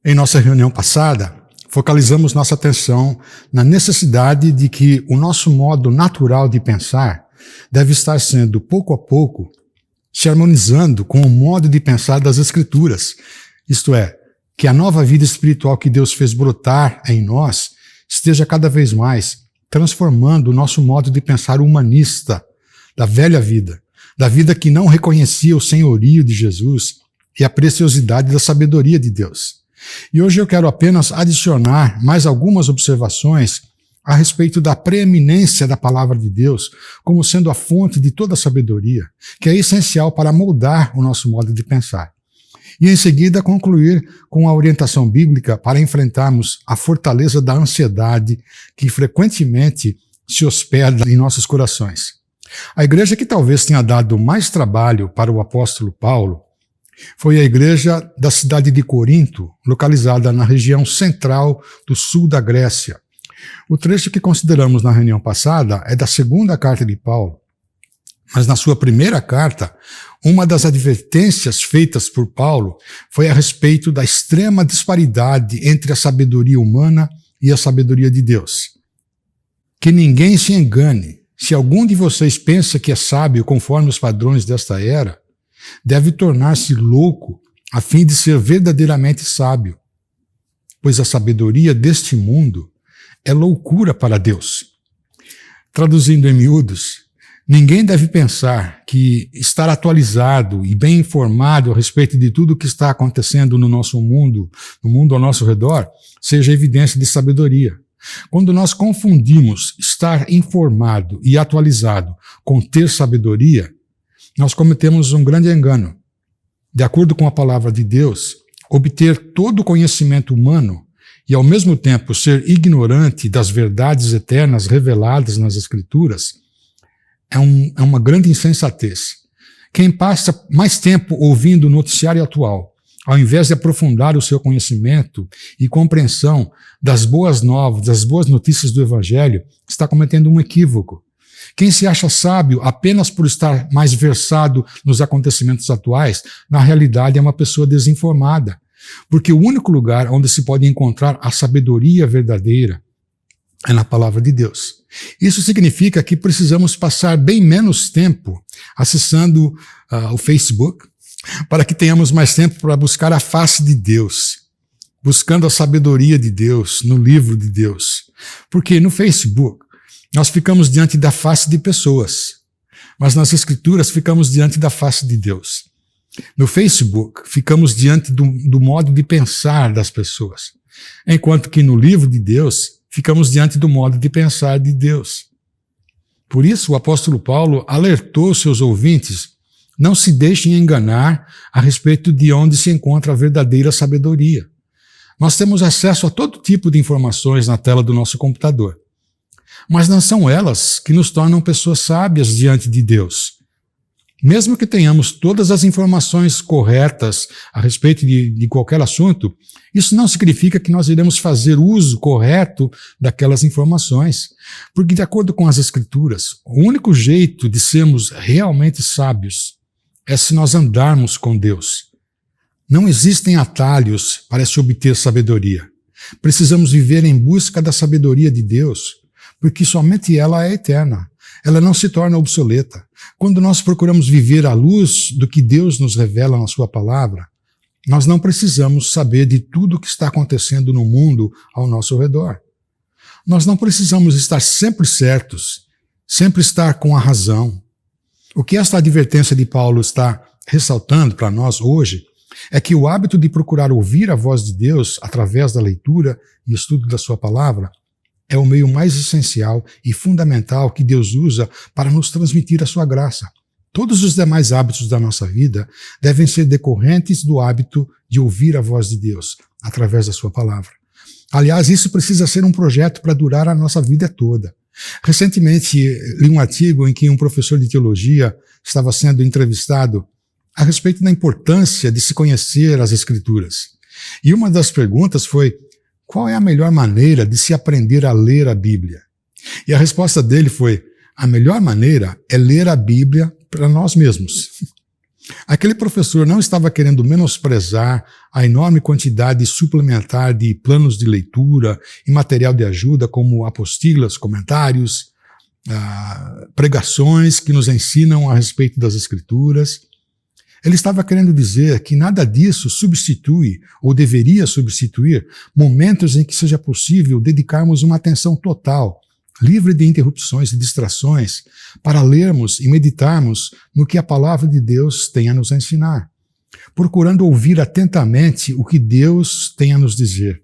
Em nossa reunião passada, focalizamos nossa atenção na necessidade de que o nosso modo natural de pensar deve estar sendo, pouco a pouco, se harmonizando com o modo de pensar das Escrituras. Isto é, que a nova vida espiritual que Deus fez brotar em nós esteja cada vez mais transformando o nosso modo de pensar humanista da velha vida, da vida que não reconhecia o senhorio de Jesus e a preciosidade da sabedoria de Deus. E hoje eu quero apenas adicionar mais algumas observações a respeito da preeminência da palavra de Deus como sendo a fonte de toda a sabedoria, que é essencial para moldar o nosso modo de pensar. E em seguida concluir com a orientação bíblica para enfrentarmos a fortaleza da ansiedade que frequentemente se hospeda em nossos corações. A igreja que talvez tenha dado mais trabalho para o apóstolo Paulo foi a igreja da cidade de Corinto, localizada na região central do sul da Grécia. O trecho que consideramos na reunião passada é da segunda carta de Paulo, mas na sua primeira carta, uma das advertências feitas por Paulo foi a respeito da extrema disparidade entre a sabedoria humana e a sabedoria de Deus. Que ninguém se engane, se algum de vocês pensa que é sábio conforme os padrões desta era, deve tornar-se louco a fim de ser verdadeiramente sábio, pois a sabedoria deste mundo é loucura para Deus. Traduzindo em miúdos, ninguém deve pensar que estar atualizado e bem informado a respeito de tudo o que está acontecendo no nosso mundo, no mundo ao nosso redor, seja evidência de sabedoria. Quando nós confundimos estar informado e atualizado com ter sabedoria, nós cometemos um grande engano. De acordo com a palavra de Deus, obter todo o conhecimento humano e, ao mesmo tempo, ser ignorante das verdades eternas reveladas nas Escrituras é uma grande insensatez. Quem passa mais tempo ouvindo o noticiário atual, ao invés de aprofundar o seu conhecimento e compreensão das boas novas, das boas notícias do Evangelho, está cometendo um equívoco. Quem se acha sábio apenas por estar mais versado nos acontecimentos atuais, na realidade é uma pessoa desinformada. Porque o único lugar onde se pode encontrar a sabedoria verdadeira é na palavra de Deus. Isso significa que precisamos passar bem menos tempo acessando o Facebook, para que tenhamos mais tempo para buscar a face de Deus, buscando a sabedoria de Deus no livro de Deus. Porque no Facebook, nós ficamos diante da face de pessoas, mas nas Escrituras ficamos diante da face de Deus. No Facebook, ficamos diante do modo de pensar das pessoas, enquanto que no livro de Deus, ficamos diante do modo de pensar de Deus. Por isso, o apóstolo Paulo alertou seus ouvintes: não se deixem enganar a respeito de onde se encontra a verdadeira sabedoria. Nós temos acesso a todo tipo de informações na tela do nosso computador. Mas não são elas que nos tornam pessoas sábias diante de Deus. Mesmo que tenhamos todas as informações corretas a respeito de qualquer assunto, isso não significa que nós iremos fazer uso correto daquelas informações. Porque, de acordo com as Escrituras, o único jeito de sermos realmente sábios é se nós andarmos com Deus. Não existem atalhos para se obter sabedoria. Precisamos viver em busca da sabedoria de Deus, porque somente ela é eterna. Ela não se torna obsoleta. Quando nós procuramos viver à luz do que Deus nos revela na sua palavra, nós não precisamos saber de tudo o que está acontecendo no mundo ao nosso redor. Nós não precisamos estar sempre certos, sempre estar com a razão. O que esta advertência de Paulo está ressaltando para nós hoje é que o hábito de procurar ouvir a voz de Deus através da leitura e estudo da sua palavra é o meio mais essencial e fundamental que Deus usa para nos transmitir a sua graça. Todos os demais hábitos da nossa vida devem ser decorrentes do hábito de ouvir a voz de Deus através da sua palavra. Aliás, isso precisa ser um projeto para durar a nossa vida toda. Recentemente, li um artigo em que um professor de teologia estava sendo entrevistado a respeito da importância de se conhecer as Escrituras. E uma das perguntas foi: qual é a melhor maneira de se aprender a ler a Bíblia? E a resposta dele foi: a melhor maneira é ler a Bíblia para nós mesmos. Aquele professor não estava querendo menosprezar a enorme quantidade suplementar de planos de leitura e material de ajuda, como apostilas, comentários, pregações que nos ensinam a respeito das Escrituras. Ele estava querendo dizer que nada disso substitui ou deveria substituir momentos em que seja possível dedicarmos uma atenção total, livre de interrupções e distrações, para lermos e meditarmos no que a palavra de Deus tem a nos ensinar, procurando ouvir atentamente o que Deus tem a nos dizer.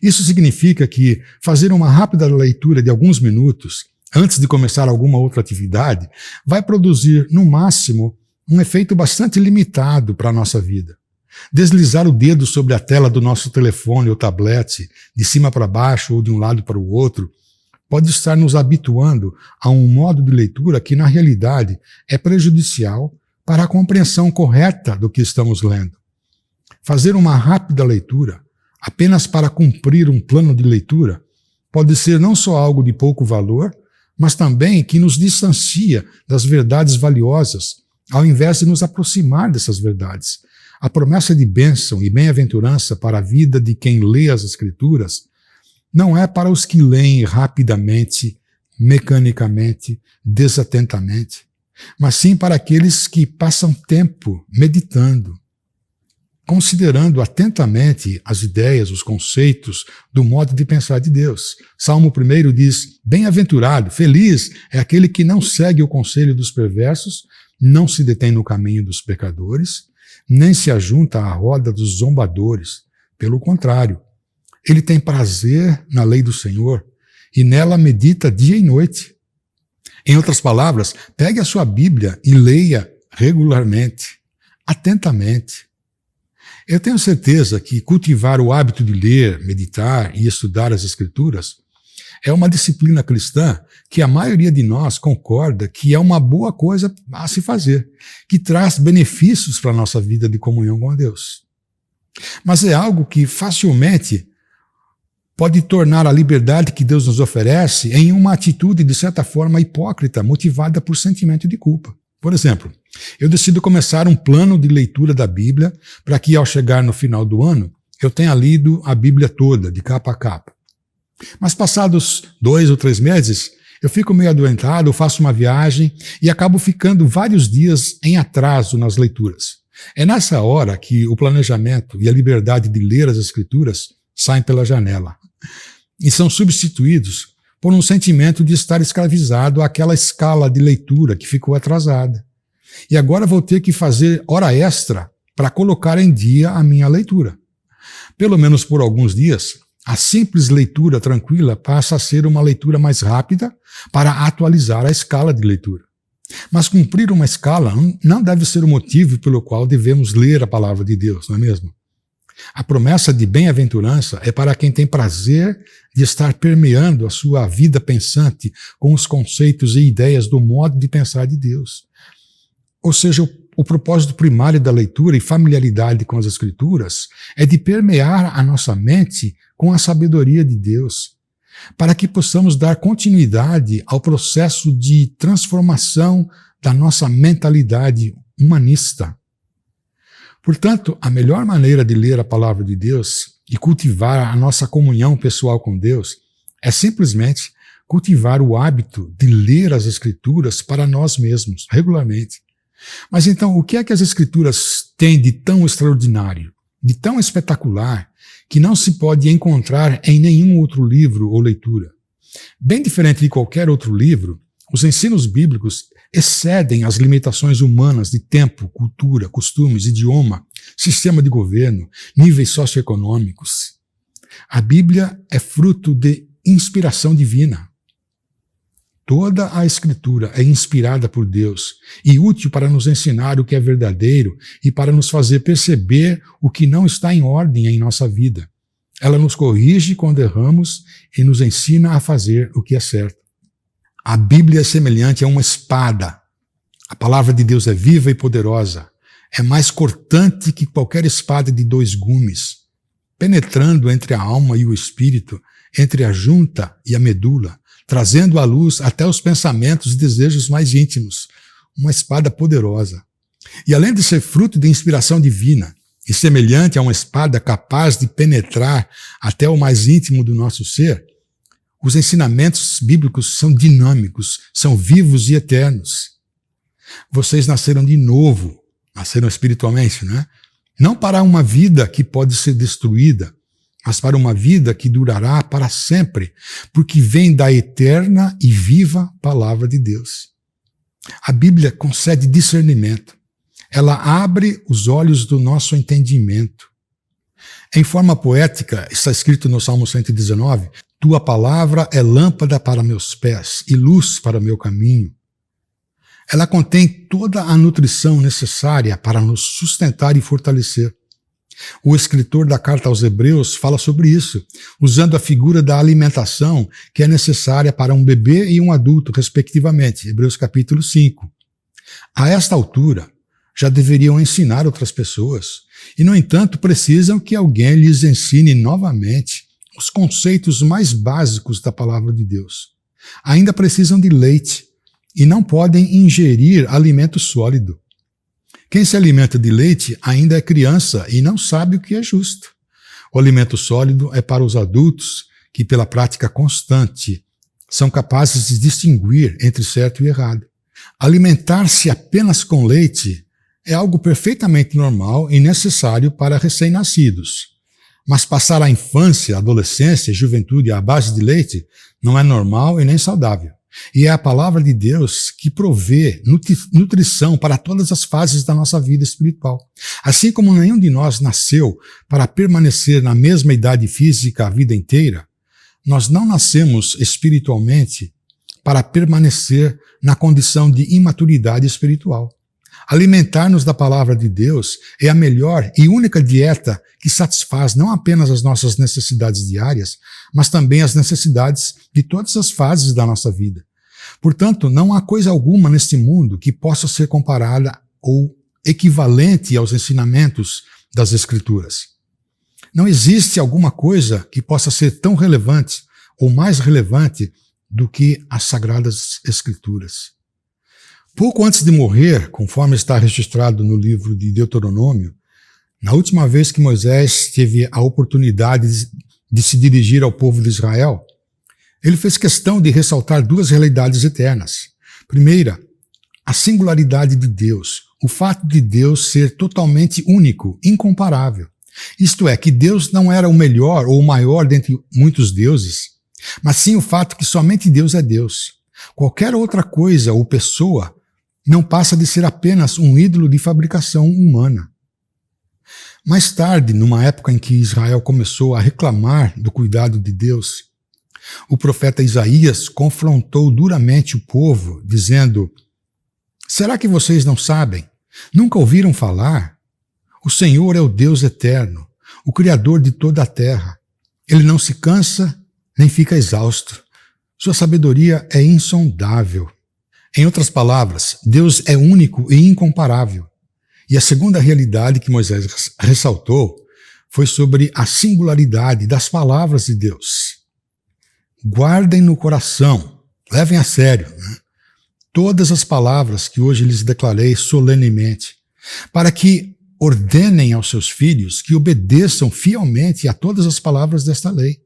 Isso significa que fazer uma rápida leitura de alguns minutos, antes de começar alguma outra atividade, vai produzir, no máximo, um efeito bastante limitado para a nossa vida. Deslizar o dedo sobre a tela do nosso telefone ou tablete, de cima para baixo ou de um lado para o outro, pode estar nos habituando a um modo de leitura que, na realidade, é prejudicial para a compreensão correta do que estamos lendo. Fazer uma rápida leitura, apenas para cumprir um plano de leitura, pode ser não só algo de pouco valor, mas também que nos distancia das verdades valiosas, ao invés de nos aproximar dessas verdades. A promessa de bênção e bem-aventurança para a vida de quem lê as Escrituras não é para os que leem rapidamente, mecanicamente, desatentamente, mas sim para aqueles que passam tempo meditando, considerando atentamente as ideias, os conceitos do modo de pensar de Deus. Salmo 1 diz: bem-aventurado, feliz é aquele que não segue o conselho dos perversos, não se detém no caminho dos pecadores, nem se ajunta à roda dos zombadores. Pelo contrário, ele tem prazer na lei do Senhor e nela medita dia e noite. Em outras palavras, pegue a sua Bíblia e leia regularmente, atentamente. Eu tenho certeza que cultivar o hábito de ler, meditar e estudar as Escrituras é uma disciplina cristã que a maioria de nós concorda que é uma boa coisa a se fazer, que traz benefícios para a nossa vida de comunhão com Deus. Mas é algo que facilmente pode tornar a liberdade que Deus nos oferece em uma atitude, de certa forma, hipócrita, motivada por sentimento de culpa. Por exemplo, eu decido começar um plano de leitura da Bíblia para que, ao chegar no final do ano, eu tenha lido a Bíblia toda, de capa a capa. Mas passados 2 ou 3 meses, eu fico meio adoentado, eu faço uma viagem e acabo ficando vários dias em atraso nas leituras. É nessa hora que o planejamento e a liberdade de ler as Escrituras saem pela janela e são substituídos por um sentimento de estar escravizado àquela escala de leitura que ficou atrasada. E agora vou ter que fazer hora extra para colocar em dia a minha leitura. Pelo menos por alguns dias, a simples leitura tranquila passa a ser uma leitura mais rápida para atualizar a escala de leitura. Mas cumprir uma escala não deve ser o motivo pelo qual devemos ler a palavra de Deus, não é mesmo? A promessa de bem-aventurança é para quem tem prazer de estar permeando a sua vida pensante com os conceitos e ideias do modo de pensar de Deus. Ou seja, o propósito primário da leitura e familiaridade com as Escrituras é de permear a nossa mente com a sabedoria de Deus, para que possamos dar continuidade ao processo de transformação da nossa mentalidade humanista. Portanto, a melhor maneira de ler a palavra de Deus e cultivar a nossa comunhão pessoal com Deus é simplesmente cultivar o hábito de ler as Escrituras para nós mesmos, regularmente. Mas então, o que é que as Escrituras têm de tão extraordinário, de tão espetacular, que não se pode encontrar em nenhum outro livro ou leitura? Bem diferente de qualquer outro livro, os ensinos bíblicos excedem as limitações humanas de tempo, cultura, costumes, idioma, sistema de governo, níveis socioeconômicos. A Bíblia é fruto de inspiração divina. Toda a Escritura é inspirada por Deus e útil para nos ensinar o que é verdadeiro e para nos fazer perceber o que não está em ordem em nossa vida. Ela nos corrige quando erramos e nos ensina a fazer o que é certo. A Bíblia é semelhante a uma espada. A palavra de Deus é viva e poderosa. É mais cortante que qualquer espada de 2 gumes, penetrando entre a alma e o espírito, entre a junta e a medula, trazendo à luz até os pensamentos e desejos mais íntimos. Uma espada poderosa. E além de ser fruto de inspiração divina e semelhante a uma espada capaz de penetrar até o mais íntimo do nosso ser, os ensinamentos bíblicos são dinâmicos, são vivos e eternos. Vocês nasceram de novo, nasceram espiritualmente, né? Não para uma vida que pode ser destruída, mas para uma vida que durará para sempre, porque vem da eterna e viva palavra de Deus. A Bíblia concede discernimento. Ela abre os olhos do nosso entendimento. Em forma poética, está escrito no Salmo 119, Tua palavra é lâmpada para meus pés e luz para meu caminho. Ela contém toda a nutrição necessária para nos sustentar e fortalecer. O escritor da carta aos Hebreus fala sobre isso, usando a figura da alimentação que é necessária para um bebê e um adulto, respectivamente. Hebreus capítulo 5. A esta altura, já deveriam ensinar outras pessoas, e, no entanto, precisam que alguém lhes ensine novamente os conceitos mais básicos da palavra de Deus. Ainda precisam de leite e não podem ingerir alimento sólido. Quem se alimenta de leite ainda é criança e não sabe o que é justo. O alimento sólido é para os adultos que, pela prática constante, são capazes de distinguir entre certo e errado. Alimentar-se apenas com leite é algo perfeitamente normal e necessário para recém-nascidos. Mas passar a infância, adolescência e juventude à base de leite não é normal e nem saudável. E é a palavra de Deus que provê nutrição para todas as fases da nossa vida espiritual. Assim como nenhum de nós nasceu para permanecer na mesma idade física a vida inteira, nós não nascemos espiritualmente para permanecer na condição de imaturidade espiritual. Alimentar-nos da palavra de Deus é a melhor e única dieta que satisfaz não apenas as nossas necessidades diárias, mas também as necessidades de todas as fases da nossa vida. Portanto, não há coisa alguma neste mundo que possa ser comparada ou equivalente aos ensinamentos das Escrituras. Não existe alguma coisa que possa ser tão relevante ou mais relevante do que as Sagradas Escrituras. Pouco antes de morrer, conforme está registrado no livro de Deuteronômio, na última vez que Moisés teve a oportunidade de se dirigir ao povo de Israel, ele fez questão de ressaltar 2 realidades eternas. Primeira, a singularidade de Deus, o fato de Deus ser totalmente único, incomparável. Isto é, que Deus não era o melhor ou o maior dentre muitos deuses, mas sim o fato que somente Deus é Deus. Qualquer outra coisa ou pessoa não passa de ser apenas um ídolo de fabricação humana. Mais tarde, numa época em que Israel começou a reclamar do cuidado de Deus, o profeta Isaías confrontou duramente o povo, dizendo: Será que vocês não sabem? Nunca ouviram falar? O Senhor é o Deus eterno, o Criador de toda a terra. Ele não se cansa nem fica exausto. Sua sabedoria é insondável. Em outras palavras, Deus é único e incomparável. E a segunda realidade que Moisés ressaltou foi sobre a singularidade das palavras de Deus. Guardem no coração, levem a sério, todas as palavras que hoje lhes declarei solenemente, para que ordenem aos seus filhos que obedeçam fielmente a todas as palavras desta lei.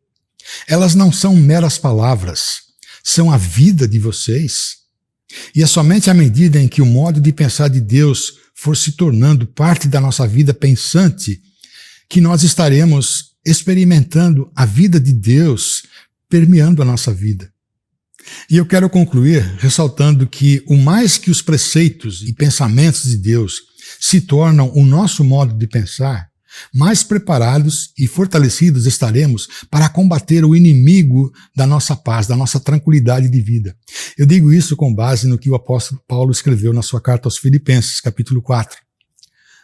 Elas não são meras palavras, são a vida de vocês. E é somente à medida em que o modo de pensar de Deus for se tornando parte da nossa vida pensante que nós estaremos experimentando a vida de Deus permeando a nossa vida. E eu quero concluir ressaltando que o mais que os preceitos e pensamentos de Deus se tornam o nosso modo de pensar, mais preparados e fortalecidos estaremos para combater o inimigo da nossa paz, da nossa tranquilidade de vida. Eu digo isso com base no que o apóstolo Paulo escreveu na sua carta aos Filipenses, capítulo 4.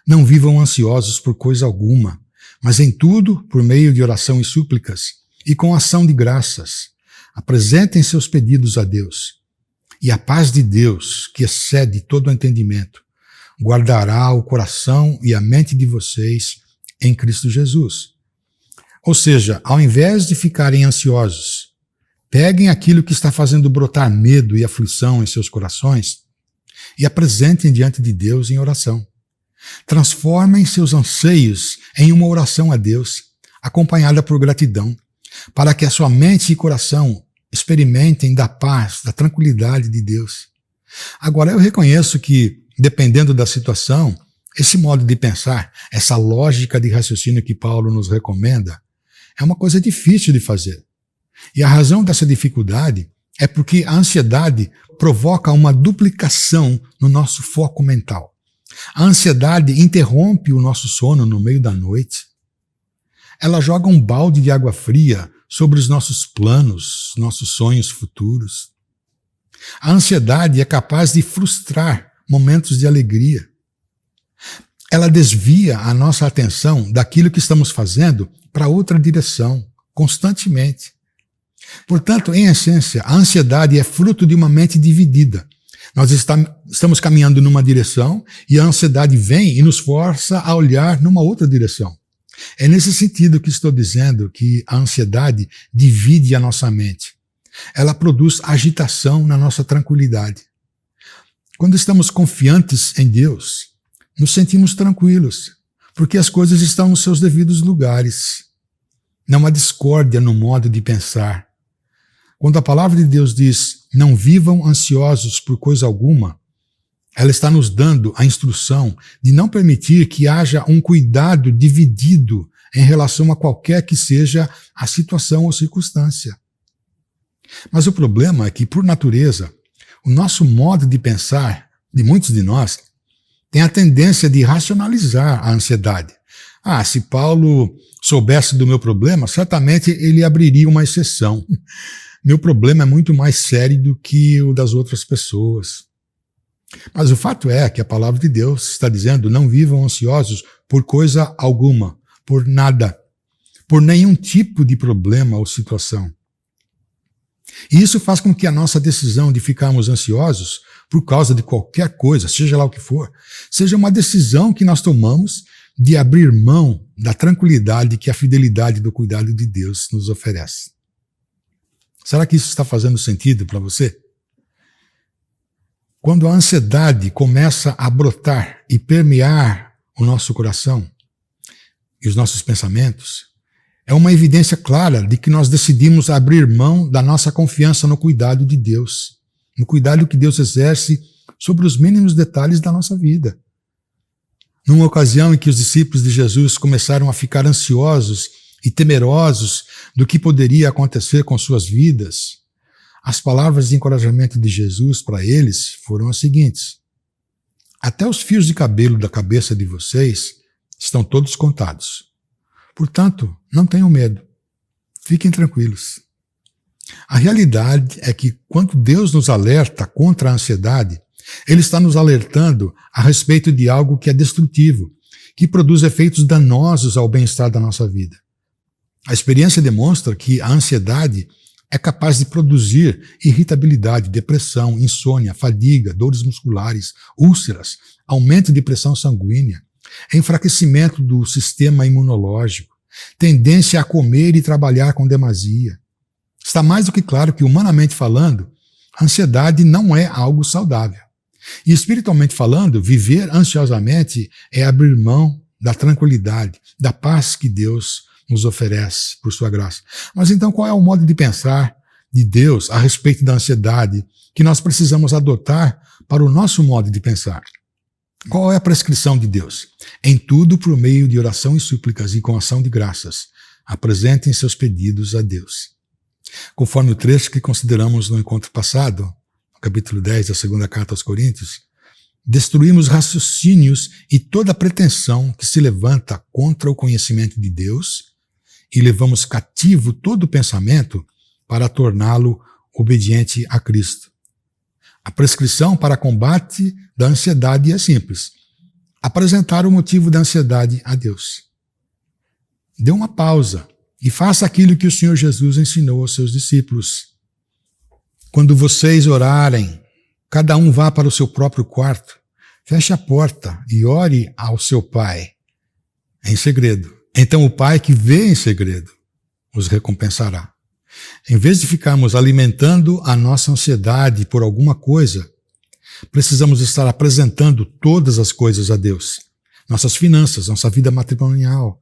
Não vivam ansiosos por coisa alguma, mas em tudo, por meio de oração e súplicas, e com ação de graças, apresentem seus pedidos a Deus. E a paz de Deus, que excede todo o entendimento, guardará o coração e a mente de vocês em Cristo Jesus. Ou seja, ao invés de ficarem ansiosos, peguem aquilo que está fazendo brotar medo e aflição em seus corações e apresentem diante de Deus em oração. Transformem seus anseios em uma oração a Deus, acompanhada por gratidão, para que a sua mente e coração experimentem da paz, da tranquilidade de Deus. Agora, eu reconheço que, dependendo da situação, esse modo de pensar, essa lógica de raciocínio que Paulo nos recomenda, é uma coisa difícil de fazer. E a razão dessa dificuldade é porque a ansiedade provoca uma duplicação no nosso foco mental. A ansiedade interrompe o nosso sono no meio da noite. Ela joga um balde de água fria sobre os nossos planos, nossos sonhos futuros. A ansiedade é capaz de frustrar momentos de alegria. Ela desvia a nossa atenção daquilo que estamos fazendo para outra direção, constantemente. Portanto, em essência, a ansiedade é fruto de uma mente dividida. Nós estamos caminhando numa direção e a ansiedade vem e nos força a olhar numa outra direção. É nesse sentido que estou dizendo que a ansiedade divide a nossa mente. Ela produz agitação na nossa tranquilidade. Quando estamos confiantes em Deus, nos sentimos tranquilos, porque as coisas estão nos seus devidos lugares. Não há discórdia no modo de pensar. Quando a palavra de Deus diz, não vivam ansiosos por coisa alguma, ela está nos dando a instrução de não permitir que haja um cuidado dividido em relação a qualquer que seja a situação ou circunstância. Mas o problema é que, por natureza, o nosso modo de pensar, de muitos de nós, tem a tendência de racionalizar a ansiedade. Se Paulo soubesse do meu problema, certamente ele abriria uma exceção. Meu problema é muito mais sério do que o das outras pessoas. Mas o fato é que a palavra de Deus está dizendo, não vivam ansiosos por coisa alguma, por nada, por nenhum tipo de problema ou situação. E isso faz com que a nossa decisão de ficarmos ansiosos por causa de qualquer coisa, seja lá o que for, seja uma decisão que nós tomamos de abrir mão da tranquilidade que a fidelidade do cuidado de Deus nos oferece. Será que isso está fazendo sentido para você? Quando a ansiedade começa a brotar e permear o nosso coração e os nossos pensamentos, é uma evidência clara de que nós decidimos abrir mão da nossa confiança no cuidado de Deus, no cuidado que Deus exerce sobre os mínimos detalhes da nossa vida. Numa ocasião em que os discípulos de Jesus começaram a ficar ansiosos e temerosos do que poderia acontecer com suas vidas, as palavras de encorajamento de Jesus para eles foram as seguintes: até os fios de cabelo da cabeça de vocês estão todos contados. Portanto, não tenham medo. Fiquem tranquilos. A realidade é que quando Deus nos alerta contra a ansiedade, Ele está nos alertando a respeito de algo que é destrutivo, que produz efeitos danosos ao bem-estar da nossa vida. A experiência demonstra que a ansiedade é capaz de produzir irritabilidade, depressão, insônia, fadiga, dores musculares, úlceras, aumento de pressão sanguínea, enfraquecimento do sistema imunológico, tendência a comer e trabalhar com demasia. Está mais do que claro que, humanamente falando, a ansiedade não é algo saudável. E espiritualmente falando, viver ansiosamente é abrir mão da tranquilidade, da paz que Deus nos oferece por sua graça. Mas então qual é o modo de pensar de Deus a respeito da ansiedade que nós precisamos adotar para o nosso modo de pensar? Qual é a prescrição de Deus? Em tudo, por meio de oração e súplicas e com ação de graças, apresentem seus pedidos a Deus. Conforme o trecho que consideramos no encontro passado, no capítulo 10 da segunda carta aos Coríntios, destruímos raciocínios e toda pretensão que se levanta contra o conhecimento de Deus e levamos cativo todo pensamento para torná-lo obediente a Cristo. A prescrição para combate da ansiedade é simples: apresentar o motivo da ansiedade a Deus. Dê uma pausa e faça aquilo que o Senhor Jesus ensinou aos seus discípulos. Quando vocês orarem, cada um vá para o seu próprio quarto, feche a porta e ore ao seu pai em segredo. Então o pai que vê em segredo os recompensará. Em vez de ficarmos alimentando a nossa ansiedade por alguma coisa, precisamos estar apresentando todas as coisas a Deus. Nossas finanças, nossa vida matrimonial,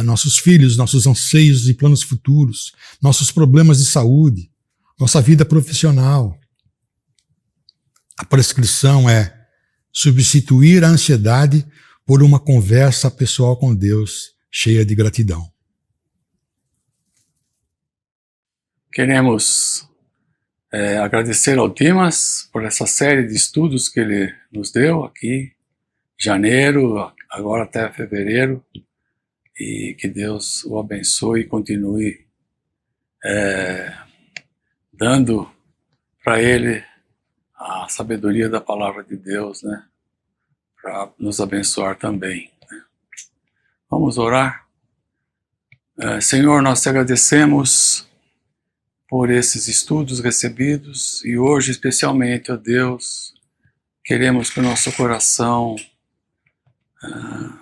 nossos filhos, nossos anseios e planos futuros, nossos problemas de saúde, nossa vida profissional. A prescrição é substituir a ansiedade por uma conversa pessoal com Deus, cheia de gratidão. Queremos agradecer ao Dimas por essa série de estudos que ele nos deu aqui, janeiro, agora até fevereiro, e que Deus o abençoe e continue dando para ele a sabedoria da palavra de Deus, né, para nos abençoar também, né? Vamos orar. Senhor, nós te agradecemos por esses estudos recebidos e hoje especialmente, ó Deus, queremos que o nosso coração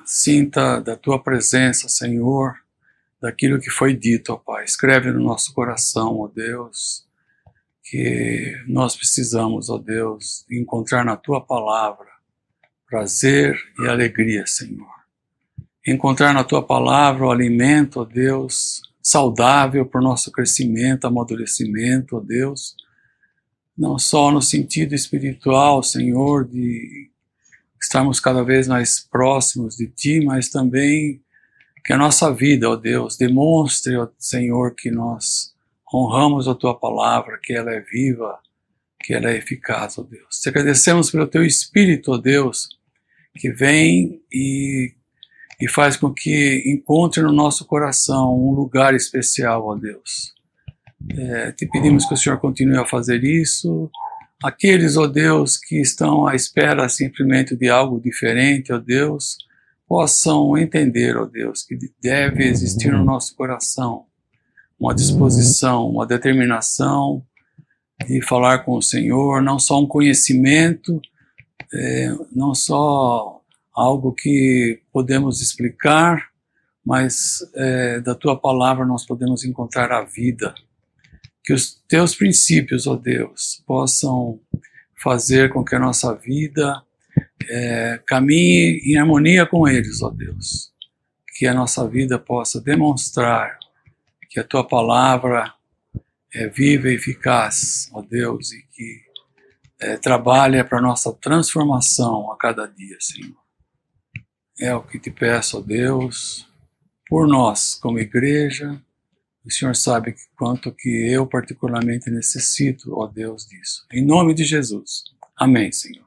sinta da Tua presença, Senhor, daquilo que foi dito, ó Pai. Escreve no nosso coração, ó Deus, que nós precisamos, ó Deus, encontrar na Tua palavra prazer e alegria, Senhor. Encontrar na Tua palavra o alimento, ó Deus, saudável para o nosso crescimento, amadurecimento, ó Deus, não só no sentido espiritual, Senhor, de estarmos cada vez mais próximos de Ti, mas também que a nossa vida, ó Deus, demonstre, ó Senhor, que nós honramos a Tua palavra, que ela é viva, que ela é eficaz, ó Deus. Te agradecemos pelo Teu Espírito, ó Deus, que vem e faz com que encontre no nosso coração um lugar especial, ó Deus. Te pedimos que o Senhor continue a fazer isso. Aqueles, ó Deus, que estão à espera simplesmente de algo diferente, ó Deus, possam entender, ó Deus, que deve existir no nosso coração uma disposição, uma determinação de falar com o Senhor, não só um conhecimento, não só algo que podemos explicar, mas da Tua palavra nós podemos encontrar a vida. Que os Teus princípios, ó Deus, possam fazer com que a nossa vida caminhe em harmonia com eles, ó Deus. Que a nossa vida possa demonstrar que a Tua palavra é viva e eficaz, ó Deus, e que trabalha para a nossa transformação a cada dia, Senhor. É o que te peço, ó Deus, por nós como igreja. O Senhor sabe quanto que eu particularmente necessito, ó Deus, disso. Em nome de Jesus. Amém, Senhor.